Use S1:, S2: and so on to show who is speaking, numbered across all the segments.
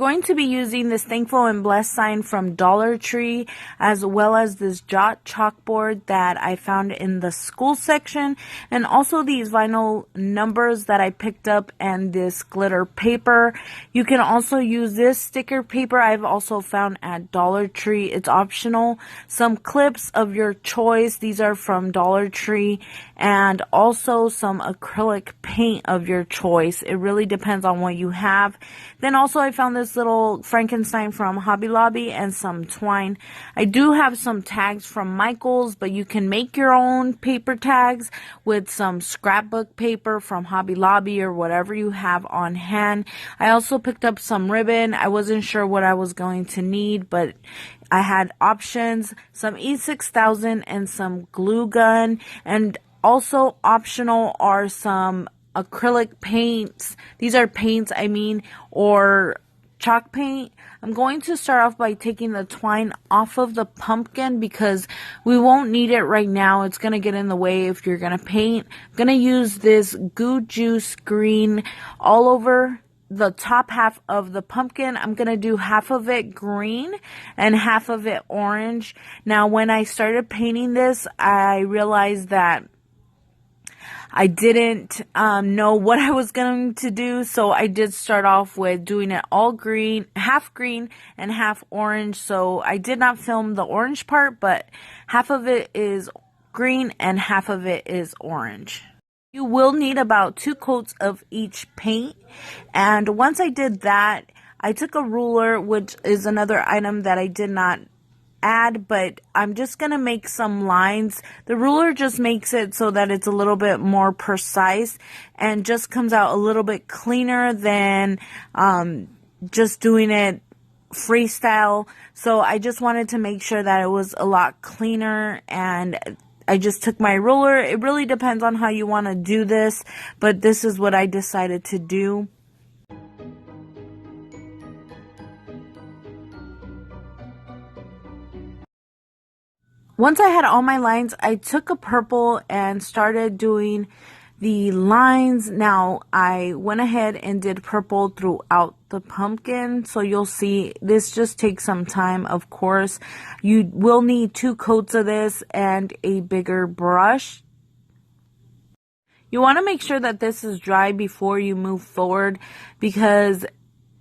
S1: going to be using this Thankful and Blessed sign from Dollar Tree, as well as this Jot chalkboard that I found in the school section, and also these vinyl numbers that I picked up and this glitter paper. You can also use this sticker paper I've also found at Dollar Tree. It's optional. Some clips of your choice. These are from Dollar Tree, and also some acrylic paint of your choice. It really depends on what you have. Then also I found this little Frankenstein from Hobby Lobby and some twine. I do have some tags from Michael's, but you can make your own paper tags with some scrapbook paper from Hobby Lobby or whatever you have on hand. I also picked up some ribbon. I wasn't sure what I was going to need, but I had options, some E6000 and some glue gun, and also optional are some acrylic paints. These are paints, or chalk paint. I'm going to start off by taking the twine off of the pumpkin because we won't need it right now. It's going to get in the way if you're going to paint. I'm going to use this Goo Juice green all over the top half of the pumpkin. I'm going to do half of it green and half of it orange. Now, when I started painting this, I realized that I didn't know what I was going to do, so I did start off with doing it all green and half orange. So I did not film the orange part, but half of it is green and half of it is orange. You will need about 2 coats of each paint, and once I did that, I took a ruler, which is another item that I did not add, but I'm just gonna make some lines. The ruler just makes it so that it's a little bit more precise and just comes out a little bit cleaner than just doing it freestyle. So I just wanted to make sure that it was a lot cleaner, and I just took my ruler. It really depends on how you want to do this, but this is what I decided to do. Once I had all my lines, I took a purple and started doing the lines. Now, I went ahead and did purple throughout the pumpkin. So you'll see this just takes some time, of course. You will need 2 coats of this and a bigger brush. You want to make sure that this is dry before you move forward because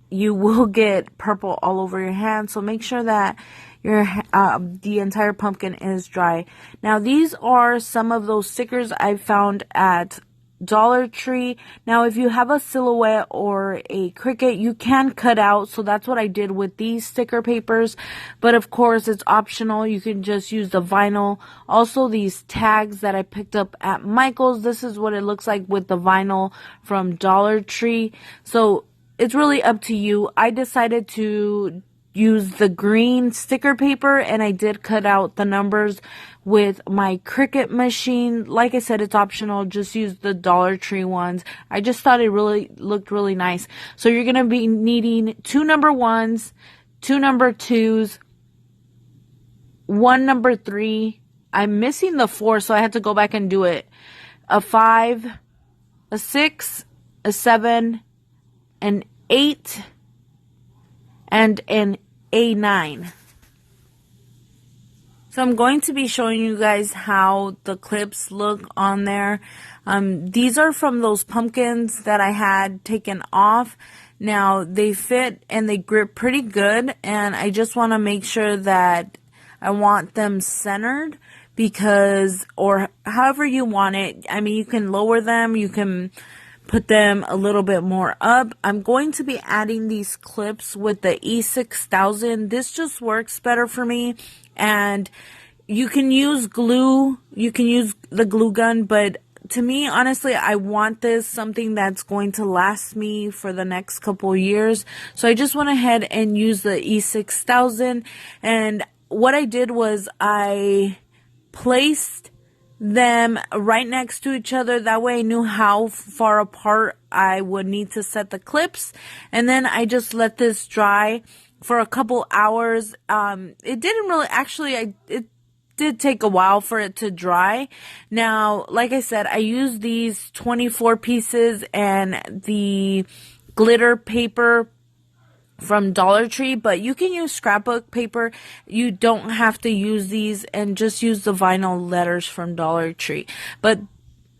S1: you will get purple all over your hand. So make sure that the entire pumpkin is dry. Now, these are some of those stickers I found at Dollar Tree. Now, if you have a silhouette or a cricket, you can cut out. So that's what I did with these sticker papers. But of course, it's optional. You can just use the vinyl. Also, these tags that I picked up at Michael's. This is what it looks like with the vinyl from Dollar Tree. So it's really up to you. I decided to use the green sticker paper, and I did cut out the numbers with my Cricut machine. Like I said, it's optional. Just use the Dollar Tree ones. I just thought it really looked really nice. So you're going to be needing 2 number 1s, 2 number 2s, 1 number 3. I'm missing the 4, so I had to go back and do it. A 5, a 6, a 7, an 8, and an A9. So I'm going to be showing you guys how the clips look on there. These are from those pumpkins that I had taken off. Now, they fit and they grip pretty good, and I just want to make sure that I want them centered because, or however you want it. I mean, you can lower them, you can put them a little bit more up. I'm going to be adding these clips with the E6000. This just works better for me. And you can use glue. You can use the glue gun. But to me, honestly, I want this something that's going to last me for the next couple years. So I just went ahead and used the E6000. And what I did was I placed them right next to each other. That way I knew how far apart I would need to set the clips. And then I just let this dry for a couple hours. It didn't really, actually, it did take a while for it to dry. Now, like I said, I used these 24 pieces and the glitter paper from Dollar Tree, but you can use scrapbook paper. You don't have to use these, and just use the vinyl letters from Dollar Tree. But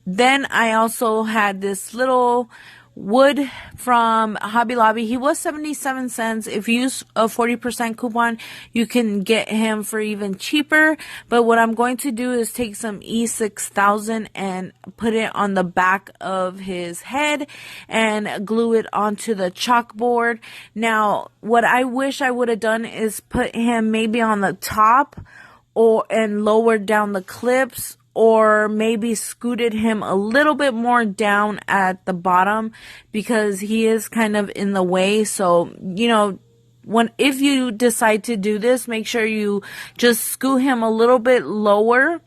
S1: then I also had this little wood from Hobby Lobby. He was 77 cents. If you use a 40% coupon, you can get him for even cheaper. But what I'm going to do is take some E6000 and put it on the back of his head and glue it onto the chalkboard. Now, what I wish I would have done is put him maybe on the top and lowered down the clips, or maybe scooted him a little bit more down at the bottom, because he is kind of in the way. So, if you decide to do this, make sure you just scoot him a little bit lower,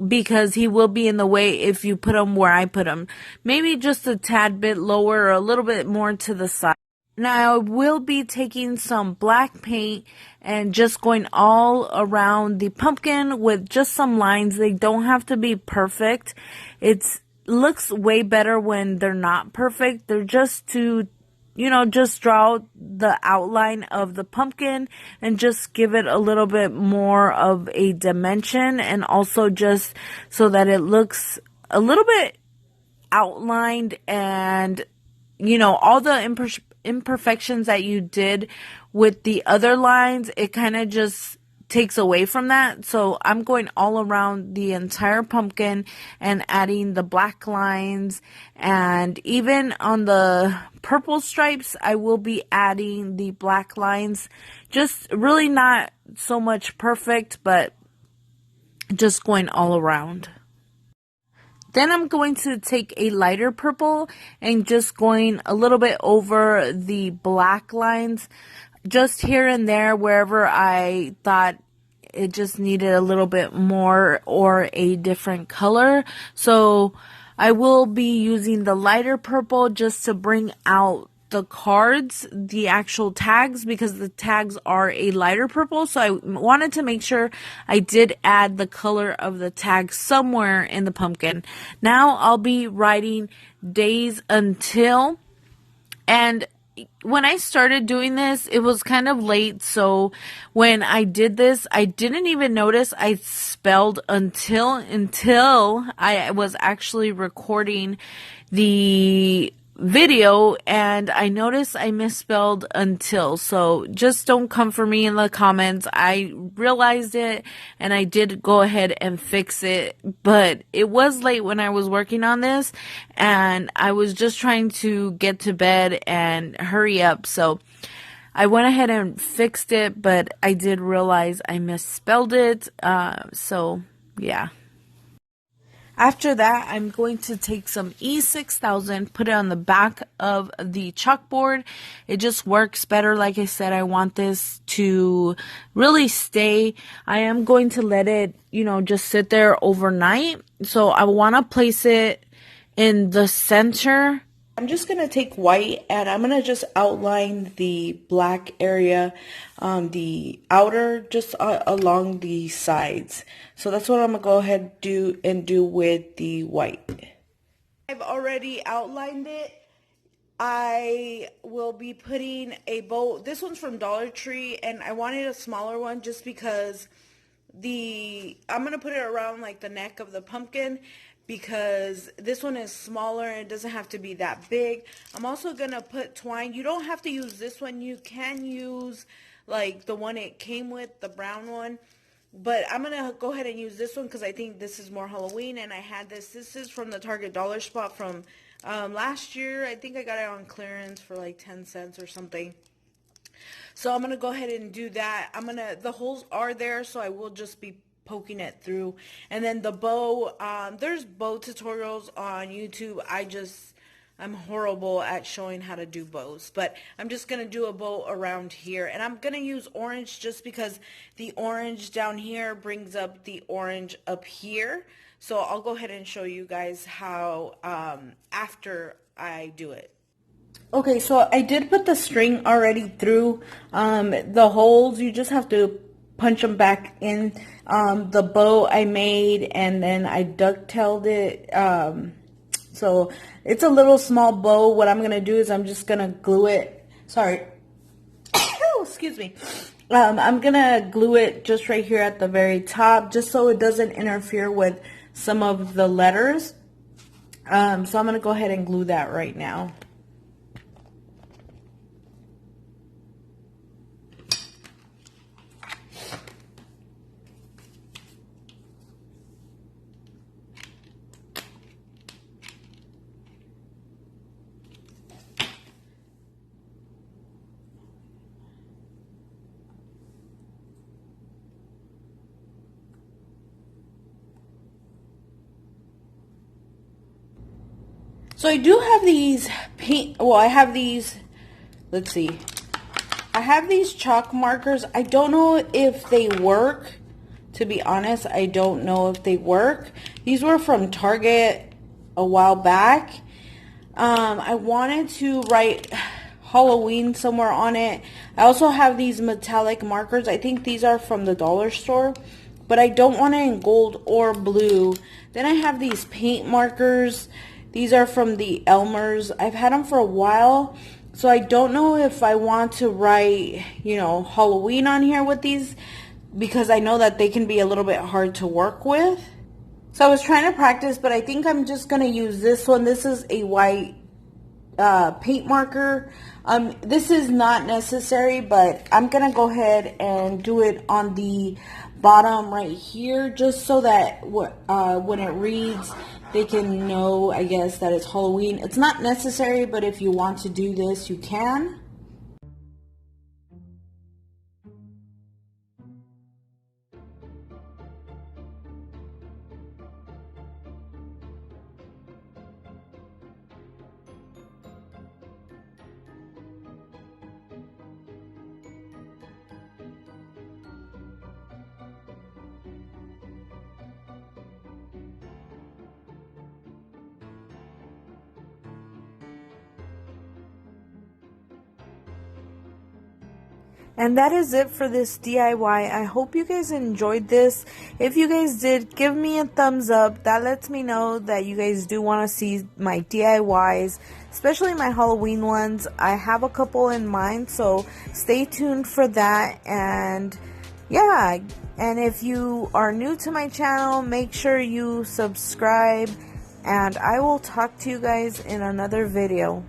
S1: because he will be in the way if you put him where I put him. Maybe just a tad bit lower, or a little bit more to the side. Now, I will be taking some black paint and just going all around the pumpkin with just some lines. They don't have to be perfect. It looks way better when they're not perfect. They're just to, just draw the outline of the pumpkin and just give it a little bit more of a dimension, and also just so that it looks a little bit outlined, and all the imperfections that you did with the other lines, it kind of just takes away from that. So I'm going all around the entire pumpkin and adding the black lines, and even on the purple stripes I will be adding the black lines. Just really not so much perfect, but just going all around. Then I'm going to take a lighter purple and just going a little bit over the black lines, just here and there wherever I thought it just needed a little bit more or a different color. So I will be using the lighter purple just to bring out the cards, the actual tags, because the tags are a lighter purple. So I wanted to make sure I did add the color of the tag somewhere in the pumpkin. Now I'll be writing days until, and when I started doing this, it was kind of late. So when I did this, I didn't even notice I spelled until I was actually recording the video, and I noticed I misspelled until. So just don't come for me in the comments. I realized it and I did go ahead and fix it, but it was late when I was working on this, and I was just trying to get to bed and hurry up. So I went ahead and fixed it, but I did realize I misspelled it. So yeah. After that, I'm going to take some E6000, put it on the back of the chalkboard. It just works better. Like I said, I want this to really stay. I am going to let it, just sit there overnight. So I want to place it in the center. I'm just going to take white and I'm going to just outline the black area, the outer, just along the sides. So that's what I'm going to go ahead and do with the white. I've already outlined it. I will be putting a bow. This one's from Dollar Tree, and I wanted a smaller one just because I'm going to put it around like the neck of the pumpkin, because this one is smaller and it doesn't have to be that big. I'm also going to put twine. You don't have to use this one. You can use like the one it came with, the brown one. But I'm going to go ahead and use this one because I think this is more Halloween, and I had this. This is from the Target Dollar Spot from last year. I think I got it on clearance for like 10 cents or something. So I'm going to go ahead and do that. The holes are there, so I will just be poking it through. And then the bow, there's bow tutorials on YouTube. I'm horrible at showing how to do bows, but I'm just going to do a bow around here, and I'm going to use orange just because the orange down here brings up the orange up here. So I'll go ahead and show you guys how after I do it. Okay, so I did put the string already through the holes. You just have to punch them back in. The bow I made, and then I ducktailed it. So it's a little small bow. What I'm going to do is I'm just going to glue it. Sorry. excuse me. I'm gonna glue it just right here at the very top, just so it doesn't interfere with some of the letters. So I'm gonna go ahead and glue that right now. So I do have these I have these, let's see. I have these chalk markers. I don't know if they work. To be honest, I don't know if they work. These were from Target a while back. I wanted to write Halloween somewhere on it. I also have these metallic markers. I think these are from the dollar store, but I don't want it in gold or blue. Then I have these paint markers. These are from the Elmer's. I've had them for a while, so I don't know if I want to write, you know, Halloween on here with these, because I know that they can be a little bit hard to work with. So I was trying to practice, but I think I'm just going to use this one. This is a white paint marker. This is not necessary, but I'm going to go ahead and do it on the bottom right here, just so that when it reads, they can know, I guess, that it's Halloween. It's not necessary, but if you want to do this, you can. And that is it for this DIY. I hope you guys enjoyed this. If you guys did, give me a thumbs up. That lets me know that you guys do want to see my DIYs, especially my Halloween ones. I have a couple in mind, so stay tuned for that. And yeah, and if you are new to my channel, make sure you subscribe. And I will talk to you guys in another video.